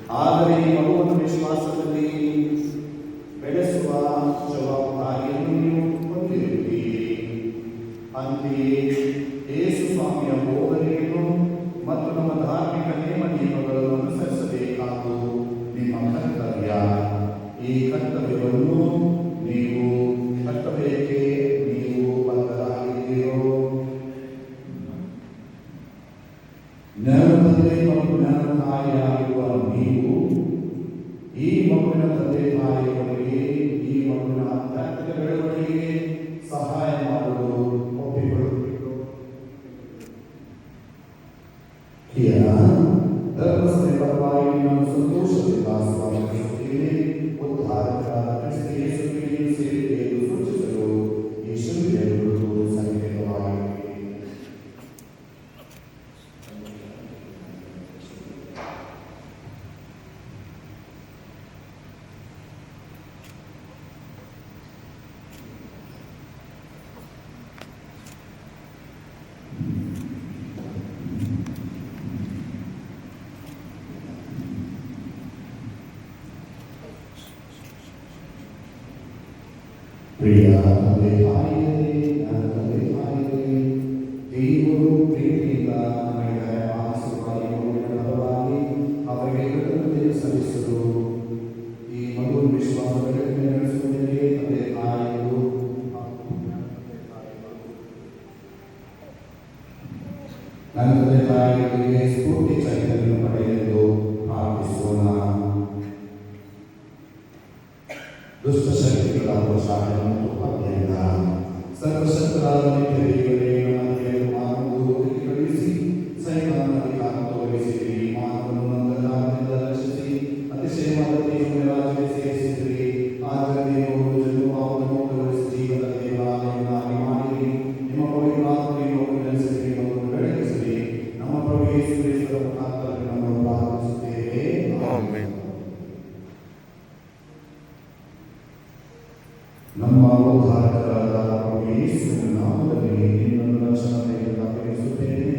ಆದರೆ ಈ ಮಗುವನ್ನು ವಿಶ್ವಾಸದಲ್ಲಿ ಬೆಳೆಸುವ ಜವಾಬ್ದಾರಿಯನ್ನು ನೀವು ಹೊಂದಿರುತ್ತೀರಿ. ಅಂತೆಯೇ ಯೇಸು ಸ್ವಾಮಿಯ ಬೋಧನೆಯನ್ನು ಮತ್ತು ನಮ್ಮ ಧಾರ್ಮಿಕ ನೇಮ ನಿಯಮಗಳನ್ನು ಅನುಸರಿಸಬೇಕಾಗುವುದು ನಿಮ್ಮ ಕರ್ತವ್ಯ. ಈ ಕರ್ತವ್ಯವನ್ನು ನೀವು ಕರ್ತವ್ಯಕ್ಕೆ ನೀವು ಬದ್ಧರಾಗಿದ್ದೀರೋ? ಜ್ಞಾನದಂತೆ ಮತ್ತು ಜ್ಞಾನ ತಾಯಿಯಾಗಿರುವ ನೀವು ಈ ಮಗುವಿನ ತಂದೆ ತಾಯಿಯವರಿಗೆ ಈ ಮಗುವಿನ ಆಧ್ಯಾತ್ಮಿಕ ಬೆಳವಣಿಗೆಗೆ ಸಹಾಯ ಮಾಡಲು ಒಪ್ಪಿಕೊಳ್ಳಬೇಕು. ಧರ್ಮಸ್ಥಳ ಪರವಾಗಿ ನಾನು ಸಂತೋಷದಿಂದ ಸ್ವಾಗತಿಸುತ್ತೇನೆ. ಉದ್ಧಾರಕರಾದ ಕ್ರಿಸ್ತ ಯೇಸುವಿಗೆ ಸೇರಿದೆ ಎಂದು ಸೂಚಿಸಲು ಈ ಶುದ್ಧಿಯ ಗುರುತು ಸಂಕೇತವಾಗಿದೆ. ಪ್ರಿಯ ತಂದೆ ತಾಯಿಯರೇ, ನನ್ನ ತಂದೆ ತಾಯಿಯರೇ, ದೇವರು ಪ್ರೀತಿಯಿಂದ ನಮಗೆ ಆಶೀರ್ವಾದ ಪರವಾಗಿ ಅವರಿಗೆ ಕೃತಜ್ಞತೆ ಸಲ್ಲಿಸಲು ಈ ಮಗು ವಿಶ್ವಾಸಗಳಿಗೆ ನಡೆಸುವುದಕ್ಕೆ ತಂದೆ ತಾಯಿಗಳು ನನ್ನ ತಂದೆ ತಾಯಿಗಳಿಗೆ ಸ್ಫೂರ್ತಿ ಚೈತನ್ಯ ಪಡೆಯಲು ಪ್ರಾರ್ಥಿಸೋಣ. ದುಷ್ಟ ಶಕ್ತಿಗಳ ಪ್ರಸಾರ ಮತ್ತು ಅಧ್ಯಯನ ಸರ್ವಶಕ್ತರಾದ ದೇವರೇ, ನಮಗೆ ಮಾನವರಿಗೆ ಕಳುಹಿಸಿ ಸೈತಾನನ ಅಧಿಕಾರ ತೋರಿಸಿರಿ. ಮಾನವನು ಅಂಧಕಾರದಿಂದ ರಕ್ಷಿಸಿ ಅತಿಶಯವಾದ ದೇವರ ರಾಜ್ಯಕ್ಕೆ ಸೇರಿಸಿದ್ರಿ. ಆದ್ದರಿಂದ ನೀವು ಜನ್ಮವನ್ನು ತೋರಿಸಿ ಜೀವದ ದೇವಾಲಯವನ್ನಾಗಿ ಮಾಡಿರಿ. ನಿಮ್ಮ ಪವಿತ್ರಾತ್ಮೆಯನ್ನು ನೆಲೆಸಿರಿ ಮತ್ತು ಬೆಳಗಿಸಿರಿ. ನಮ್ಮ ಪ್ರಭು ಯೇಸು ಕ್ರಿಸ್ತರ ಮುಖಾಂತರ ನಮ್ಮನ್ನು ಪ್ರಾರ್ಥಿಸುತ್ತೇವೆ. ಆಮೆನ್. ನಮ್ಮ ಉದ್ಧಾರಕರಾದ ಪ್ರಭು ಯೇಸುವಿನ ನಾಮದಲ್ಲಿ ನಿನ್ನನ್ನು ರಕ್ಷಣೆಯಿಂದ ಅಪೇಕ್ಷಿಸುತ್ತೇನೆ.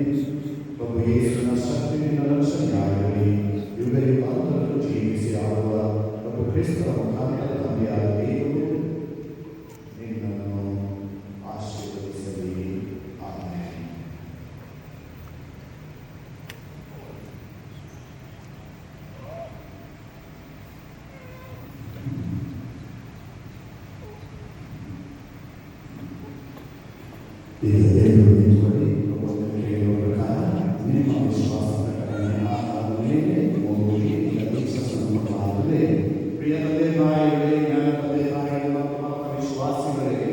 ಪ್ರಭು ಯೇಸುವಿನ ಶಕ್ತಿಯಿಂದ ರಕ್ಷಣೆಯಾಗಲಿ. ಯುಗ ಯುಗಾಂತರಕ್ಕೂ ಜೀವಿಸಿ ಆಡುವ ಪ್ರಭು ಕ್ರಿಸ್ತರ ಮುಖಾಂತರ ತಂದೆಯಾದ ದೇವರು ನಿನ್ನನ್ನು ಆಶೀರ್ವದಿಸಲಿ. ಆಮೆನ್. ಈಗ ದೇವರು ನಿಂತುಕೊಳ್ಳಿ. ಕೇಳುವ ಪ್ರಕಾರ ನಿಮ್ಮ ವಿಶ್ವಾಸದ ಆಧಾರದ ಮೇಲೆ ಹೋಗಿ ದೀಕ್ಷಾಸಂಬಂಧವಾಗಲೇ ಪ್ರಿಯ ತಂದೆ ತಾಯಿಗಳೇ, ಜ್ಞಾನ ತಂದೆ ತಾಯಿಗಳು ಮತ್ತು ಮಕ್ಕಳ ವಿಶ್ವಾಸಿಗಳಿಗೆ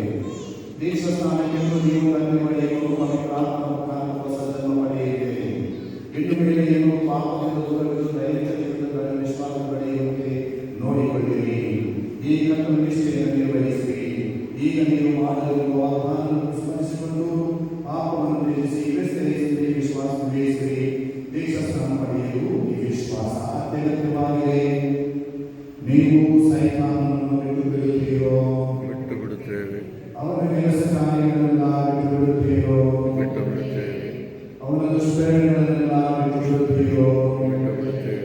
ದೀಕ್ಷಾ ಸ್ನಾನಕ್ಕೆಂದು ನೀವು ಕಣ್ಣು ಪಡೆಯಲು ಪವಿತ್ರಾತ್ಮ ಮುಖಾಂತರ ಸಜ್ಜನ್ನು ಪಡೆಯಿರಿ. ಇನ್ನು ಮೇಲೆ ಏನು ಪಾಪದಿಂದ ದೂರವಿದ್ದು ದೈಹಿಕ ವಿಶ್ವಾಸ ಪಡೆಯುವಂತೆ ನೋಡಿಕೊಳ್ಳಿರಿ. ಈ ಕರ್ತವ್ಯ ನಿಷ್ಠೆಯನ್ನು ನಿರ್ವಹಿಸಿರಿ. ಈಗ ನೀವು ಮಾಡಲಿರುವ ವಾಗ್ದಾನವನ್ನು ಸ್ಮರಿಸಿಕೊಂಡು ಪಾಪವನ್ನು ತ್ಯಜಿಸಿ ಕ್ರಿಸ್ತನಲ್ಲಿ ವಿಶ್ವಾಸ ಬೇಯಿಸಿರಿ. ದೀಕ್ಷಾ ಸ್ನಾನ ಪಡೆಯಲು ಈ ವಿಶ್ವಾಸ ಅತ್ಯಗತ್ಯವಾಗಿದೆ. ನೀವು ಸೈತಾನನನ್ನು ಬಿಟ್ಟು ಬಿಡುತ್ತೀರೋ? ಬಿಟ್ಟು ಬಿಡುತ್ತೇವೆ. ಅವನ ಕೆಲಸ ಕಾರ್ಯಗಳೆಲ್ಲ ಬಿಟ್ಟು ಬಿಡುತ್ತೀರೋ? ಬಿಟ್ಟು ಬಿಡುತ್ತೇವೆ. ಅವನ ದುಷ್ಕರ್ಮಗಳನ್ನೆಲ್ಲ ಬಿಟ್ಟು ಬಿಡುತ್ತೀರೋ? ಬಿಟ್ಟು ಬಿಡುತ್ತೇವೆ.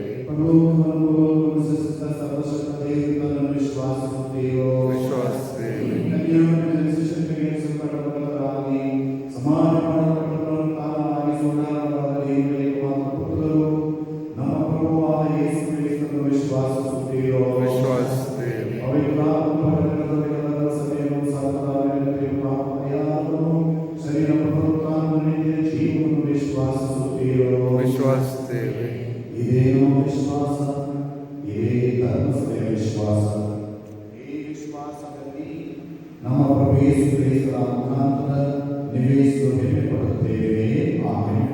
ಸರ್ವಶಕ್ತ ದೇವರನ್ನು ವಿಶ್ವಾಸಿಸುತ್ತೀರೋ? ವಿಶ್ವಾಸಿಸುತ್ತೇವೆ. ಸಮಾನ ಮಾಡಲ್ಪಟ್ಟವರಾಗಿ ಸೋದರರಾದ ದೇವರಿಗೆ ಪುತ್ರರು ನಮ್ಮ ಪ್ರಭುವಾದ ಯೇಸು ಕ್ರಿಸ್ತನನ್ನು ವಿಶ್ವಾಸಿಸುತ್ತೀರೋ? ವಿಶ್ವಾಸಿಸುತ್ತೇವೆ. ಸಭೆಯನ್ನು ಶರೀರ ಪುನರುತ್ಥಾನವನ್ನು ಜೀವವನ್ನು ವಿಶ್ವಾಸಿಸುತ್ತೀರೋ? ವಿಶ್ವಾಸಿಸುತ್ತೇವೆ. ಇದೇನೋ ವಿಶ್ವಾಸ, ಇದೇ ಧರ್ಮಸ್ಥಳ ವಿಶ್ವಾಸ. ಈ ವಿಶ್ವಾಸದಲ್ಲಿ ನಮ್ಮ ಪ್ರಭು ಯೇಸು ಕ್ರಿಸ್ತರ ಮುಖಾಂತರ ನಿವೇಶಿಸಲು ಹೆಮ್ಮೆಪಡುತ್ತೇವೆ. ಆಮೆನ್.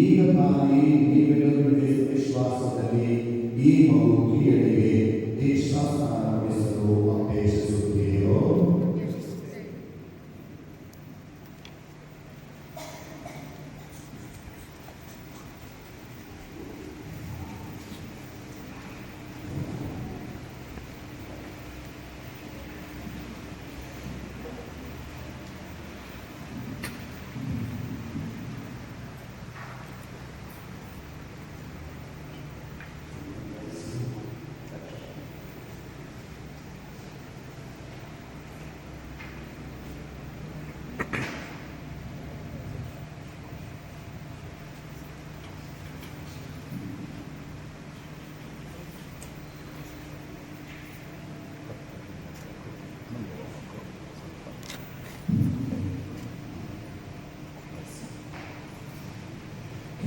ಈಗ ತಾನೇ ನೀವೆಲ್ಲರೂ ವಿಶ್ವಾಸದಲ್ಲಿ ಈ ಮಗು ಕೀಳಿಗೆ ದೀಕ್ಷಾ ಸ್ನಾನ ಪಡಿಸಲು ಅಪೇಕ್ಷಿಸುತ್ತೀರೋ?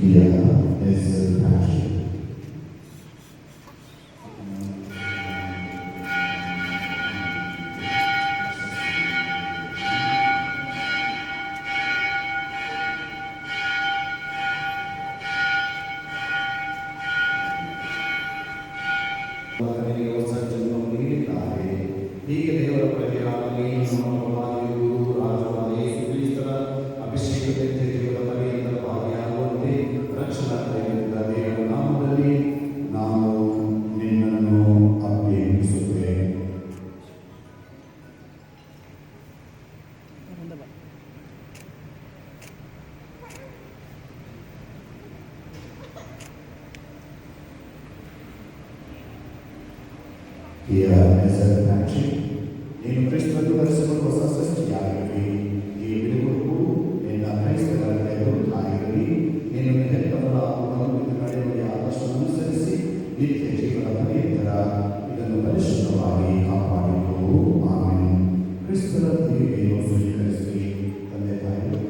Here is passion. ಮಗನಿಗೆ ಹೊಸ ಜನ್ಮವನ್ನು ನೀಡಿದ್ದಾರೆ. ಹೀಗೆ ದೇವರ ಪ್ರಜೆಯಾಗಲಿ ನಮ್ಮ ಪ್ರವಾದಿಯೂ ರಾಜವಾದ ಯೇಸು ಕ್ರಿಸ್ತರ ಅಭಿಷೇಕದಂತೆ ಜೀವದ ಪರ್ಯಂತರ ಭಾಗಿಯಾಗುವಂತೆ ರಕ್ಷಣಾ ದೈವದಿಂದ ದೇವರ ನಾಮದಲ್ಲಿ ನಾನು ನಿನ್ನನ್ನು ಅಭಿನಂದಿಸುತ್ತೇನೆ. Here is a country. ನೀನು ಕ್ರಿಸ್ತನು ಧರಿಸಿಕೊಂಡು ಹೊಸ ಸೃಷ್ಟಿಯಾಗಿರುವಿ. ಈ ಬಿಡುಗು ನಿನ್ನ ಕ್ರೈಸ್ತವರಿಗೆ ವಿರುದ್ಧವಾಗಿರಲಿ. ನೀನು ಹೆತ್ತವರ ಆತ್ಮವನ್ನು ನಡೆಯುವ ಆದರ್ಶವನ್ನು ಅನುಸರಿಸಿ ನಿತ್ಯ ಜೀವನ ಪರ್ಯಂತರ ಇದನ್ನು ಪರಿಶುದ್ಧವಾಗಿ ಕಾಪಾಡಿತು. ಆಮೆನ್. ಕ್ರಿಸ್ತನ ದೇವಿಯನ್ನು ಸ್ವೀಕರಿಸಿ ತಂದೆ ತಾಯಿಗಳು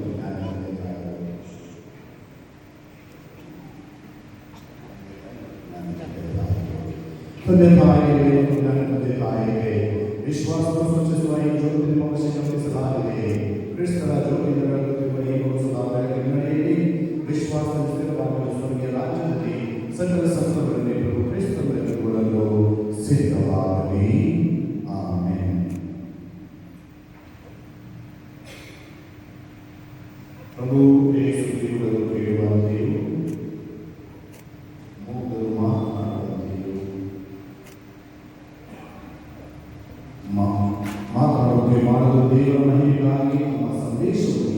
ತಂದೆ ತಾಯಿಗೆ ತಂದೆ ತಾಯಿಗೆ ವಿಶ್ವಾಸವನ್ನು ಸೂಚಿಸುವ ಈ ಜ್ಯೋತಿ ಪಕ್ಷಿಸಲಾಗಿದೆ. ಕ್ರಿಸ್ತರ ಜ್ಯೋತಿಯಿಂದ ಬೆಳಗುತ್ತಿರುವ ಈ ಸದಾ ಬೆಳಕಿನ ನಡೆಯಲ್ಲಿ ವಿಶ್ವಾಸದ ಸ್ಥಿರವಾದ ಸ್ವರ್ಗೀಯ ರಾಜ್ಯದಲ್ಲಿ ಸಕಲ ಸತ್ವಗಳಲ್ಲಿ ಪ್ರಭು ಕ್ರಿಸ್ತನಲ್ಲಿ ಕೊಡಲು ಸಿದ್ಧವಾಗಲಿ. ಆಮೆನ್. ಪ್ರಭು ಯೇಸು ದೇವರು ಕೇಳುವಂತೆಯೂ ಮೂಗರು ಮಾತನಾಡುವಂತೆಯೂ ಮಾತನಾಡುವಂತೆ ಮಾಡಲು ದೇವರ ಮಹಿಮೆಗಾಗಿ ನಮ್ಮ ಸಂದೇಶವನ್ನು